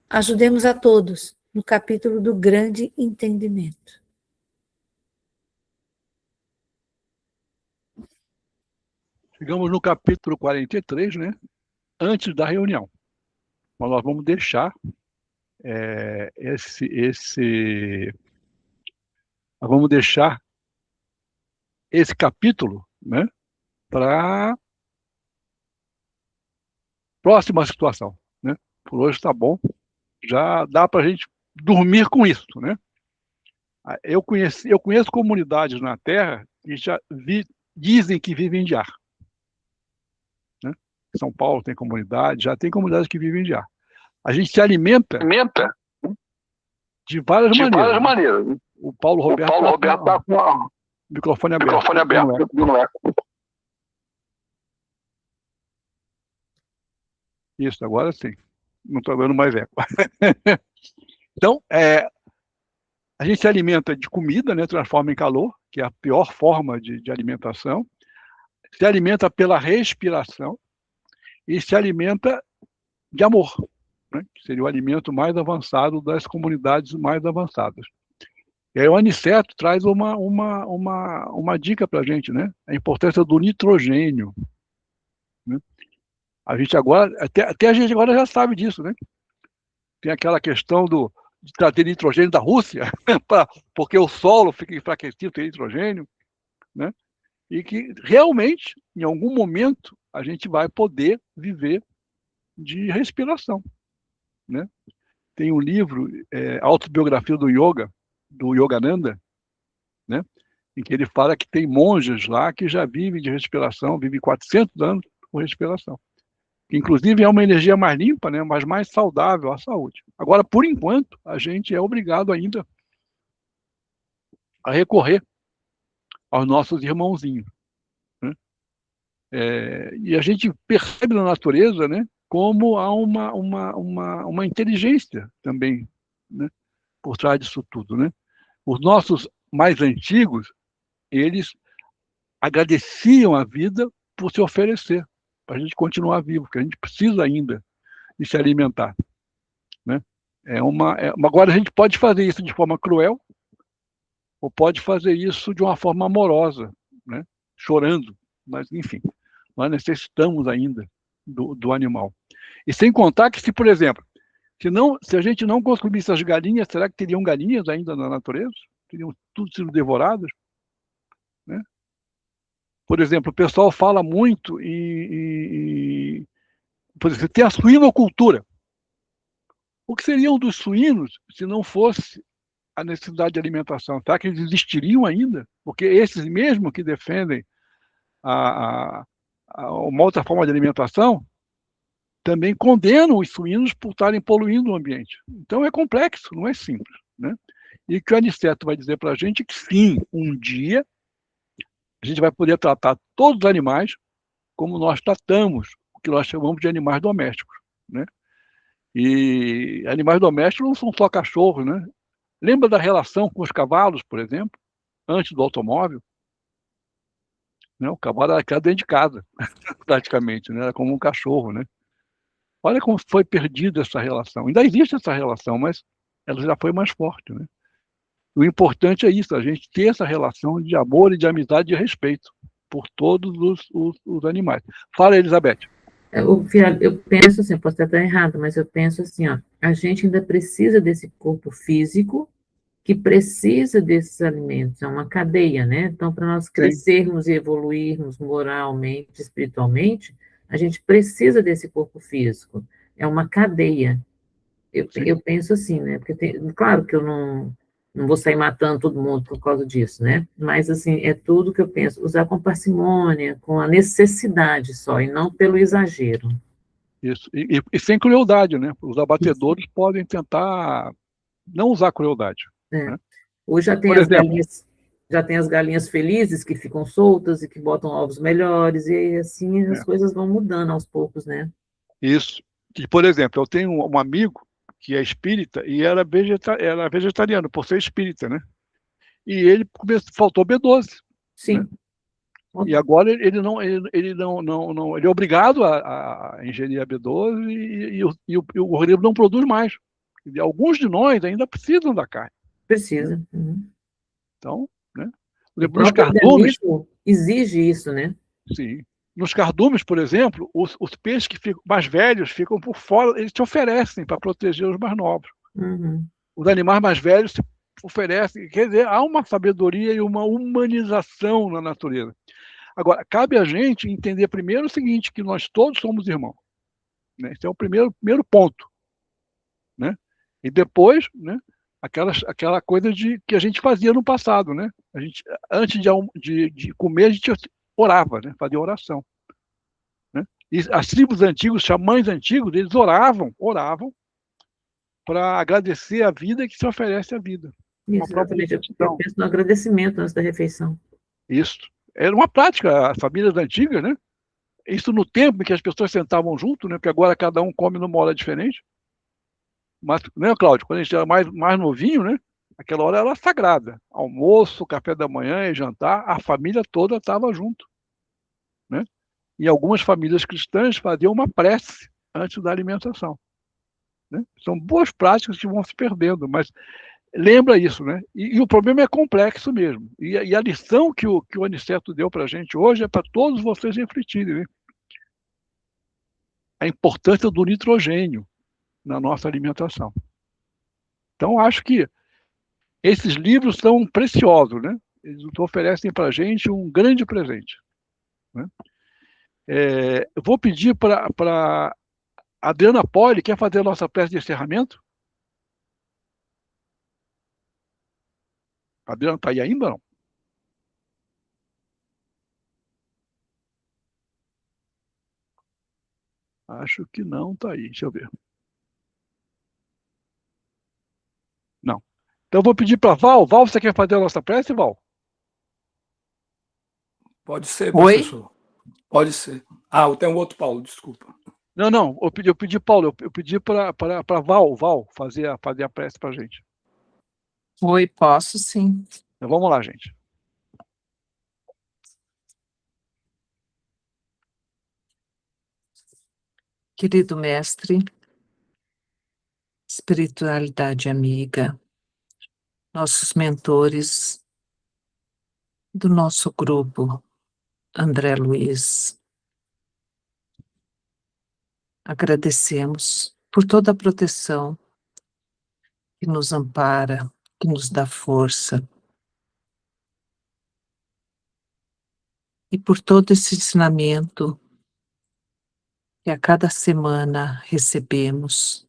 [SPEAKER 2] ajudemos a todos no capítulo do grande entendimento.
[SPEAKER 1] Chegamos no capítulo 43, né? Antes da reunião. Mas nós vamos deixar nós vamos deixar esse capítulo, né, para próxima situação, né? Por hoje está bom, já dá para a gente dormir com isso, né? Eu conheço comunidades na Terra que já dizem que vivem de ar, né? São Paulo tem comunidade, já tem comunidades que vivem de ar. A gente se alimenta de várias maneiras. O Paulo Roberto está com o microfone aberto. Não é. Isso, agora sim. Não estou vendo mais eco. Então, a gente se alimenta de comida, né, transforma em calor, que é a pior forma de alimentação. Se alimenta pela respiração e se alimenta de amor, né, que seria o alimento mais avançado das comunidades mais avançadas. E aí o Aniceto traz uma dica para a gente, né? A importância do nitrogênio, né? A gente agora, até a gente agora já sabe disso, né? Tem aquela questão de trazer nitrogênio da Rússia, porque o solo fica enfraquecido, tem nitrogênio, né? E que realmente, em algum momento, a gente vai poder viver de respiração, né? Tem um livro, Autobiografia do Yoga, do Yogananda, né, em que ele fala que tem monges lá que já vivem de respiração, vivem 400 anos com respiração. Que, inclusive, é uma energia mais limpa, né, mas mais saudável à saúde. Agora, por enquanto, a gente é obrigado ainda a recorrer aos nossos irmãozinhos, né? E a gente percebe na natureza, né, como há uma inteligência também, né, por trás disso tudo, né? Os nossos mais antigos, eles agradeciam a vida por se oferecer, para a gente continuar vivo, porque a gente precisa ainda de se alimentar, né? Agora a gente pode fazer isso de forma cruel, ou pode fazer isso de uma forma amorosa, né? Chorando, mas enfim, nós necessitamos ainda do animal. E sem contar que se, por exemplo, Se a gente não consumisse as galinhas, será que teriam galinhas ainda na natureza? Teriam tudo sido devoradas? Né? Por exemplo, o pessoal fala muito por exemplo, tem a suinocultura. O que seriam dos suínos se não fosse a necessidade de alimentação? Será que eles existiriam ainda? Porque esses mesmo que defendem uma outra forma de alimentação também condenam os suínos por estarem poluindo o ambiente. Então é complexo, não é simples. Né? E que o Aniceto vai dizer para a gente que sim, um dia a gente vai poder tratar todos os animais como nós tratamos o que nós chamamos de animais domésticos. Né? E animais domésticos não são só cachorros, né? Lembra da relação com os cavalos, por exemplo, antes do automóvel? Né? O cavalo era criado dentro de casa, praticamente, né? Era como um cachorro, né? Olha como foi perdida essa relação. Ainda existe essa relação, mas ela já foi mais forte, né? O importante é isso, a gente ter essa relação de amor e de amizade e de respeito por todos os animais. Fala, Elizabeth.
[SPEAKER 3] Eu penso assim, posso estar errado, mas eu penso assim, ó, a gente ainda precisa desse corpo físico que precisa desses alimentos, é uma cadeia, né? Então, para nós crescermos e evoluirmos moralmente, espiritualmente, a gente precisa desse corpo físico, é uma cadeia. Eu penso assim, né? Porque claro que eu não vou sair matando todo mundo por causa disso, né? Mas, assim, é tudo que eu penso, usar com parcimônia, com a necessidade só, e não pelo exagero.
[SPEAKER 1] Isso, e sem crueldade, né? Os abatedores podem tentar não usar crueldade.
[SPEAKER 3] É.
[SPEAKER 1] Né?
[SPEAKER 3] Hoje já tem as galinhas felizes que ficam soltas e que botam ovos melhores, e assim as coisas vão mudando aos poucos, né?
[SPEAKER 1] Isso. E, por exemplo, eu tenho um amigo que é espírita e era vegetariano, por ser espírita, né? E ele faltou B12.
[SPEAKER 3] Sim.
[SPEAKER 1] Né? E agora ele não, ele é obrigado a ingerir a B12 e o organismo não produz mais. E alguns de nós ainda precisam da carne.
[SPEAKER 3] Precisa.
[SPEAKER 1] Né?
[SPEAKER 3] Uhum.
[SPEAKER 1] Então, né?
[SPEAKER 3] O próprio organismo exige isso, né?
[SPEAKER 1] Sim. Nos cardumes, por exemplo, os peixes que ficam mais velhos ficam por fora, eles te oferecem para proteger os mais novos.
[SPEAKER 3] Uhum.
[SPEAKER 1] Os animais mais velhos se oferecem. Quer dizer, há uma sabedoria e uma humanização na natureza. Agora, cabe a gente entender primeiro o seguinte, que nós todos somos irmãos. Né? Esse é o primeiro ponto. Né? E depois, né, aquela coisa que a gente fazia no passado. Né? A gente, antes de comer, a gente orava, né? Fazia oração. Né? E as tribos antigas, os xamãs antigos, eles oravam para agradecer a vida que se oferece à vida.
[SPEAKER 3] Isso, exatamente. Eu penso no agradecimento antes da refeição.
[SPEAKER 1] Isso. Era uma prática, as famílias antigas, né? Isso no tempo em que as pessoas sentavam junto, né? Porque agora cada um come numa hora diferente. Mas, né, Cláudio, quando a gente era mais novinho, né? Aquela hora era sagrada. Almoço, café da manhã e jantar, a família toda estava junto. Né? E algumas famílias cristãs faziam uma prece antes da alimentação. Né? São boas práticas que vão se perdendo, mas lembra isso, né? E o problema é complexo mesmo. E a lição que o Aniceto deu para a gente hoje é para todos vocês refletirem, né? A importância do nitrogênio na nossa alimentação. Então, acho que esses livros são preciosos, né? Eles oferecem para a gente um grande presente. Né? Eu vou pedir para Adriana Poli, quer fazer a nossa prece de encerramento? A Adriana está aí ainda, não? Acho que não está aí. Deixa eu ver. Não. Então, eu vou pedir para Val. Val, você quer fazer a nossa prece, Val?
[SPEAKER 8] Pode ser, professor.
[SPEAKER 9] Oi?
[SPEAKER 8] Pode ser. Ah, tem um outro Paulo, desculpa.
[SPEAKER 1] Não. Eu pedi Paulo. Eu pedi para Val fazer a prece para a gente.
[SPEAKER 9] Oi, posso sim.
[SPEAKER 1] Então, vamos lá, gente.
[SPEAKER 9] Querido mestre, espiritualidade amiga, nossos mentores do nosso grupo, André Luiz, agradecemos por toda a proteção que nos ampara, que nos dá força, e por todo esse ensinamento que a cada semana recebemos.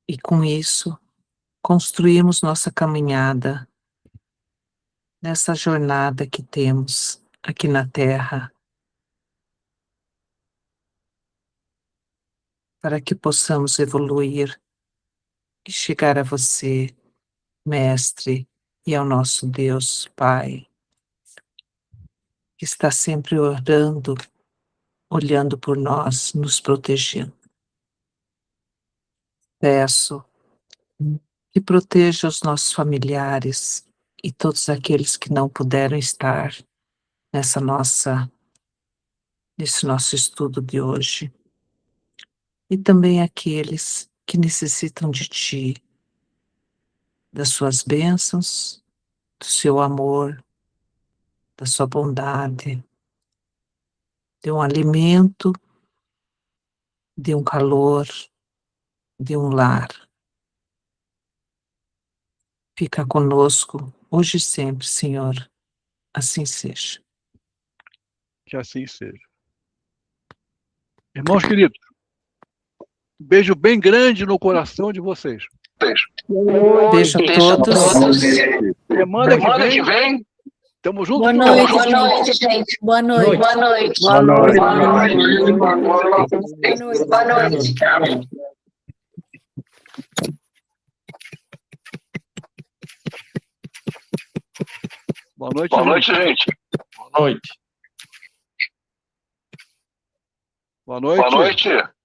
[SPEAKER 9] E com isso, construímos nossa caminhada nessa jornada que temos aqui na Terra, para que possamos evoluir e chegar a você, Mestre, e ao nosso Deus Pai, que está sempre orando, olhando por nós, nos protegendo. Peço que proteja os nossos familiares e todos aqueles que não puderam estar nesse nosso estudo de hoje. E também aqueles que necessitam de Ti, das Suas bênçãos, do Seu amor, da Sua bondade, de um alimento, de um calor, de um lar. Fica conosco, hoje e sempre, Senhor. Assim seja.
[SPEAKER 1] Que assim seja. Irmãos queridos, um beijo bem grande no coração de vocês.
[SPEAKER 9] Beijo a todos.
[SPEAKER 1] Semana que vem, tamo junto.
[SPEAKER 2] Boa noite, gente. Boa noite.
[SPEAKER 6] Boa noite.
[SPEAKER 4] Boa noite.
[SPEAKER 6] Boa noite.
[SPEAKER 1] Boa noite,
[SPEAKER 10] Boa noite, gente.
[SPEAKER 5] Boa noite.
[SPEAKER 1] Boa noite.
[SPEAKER 10] Boa noite.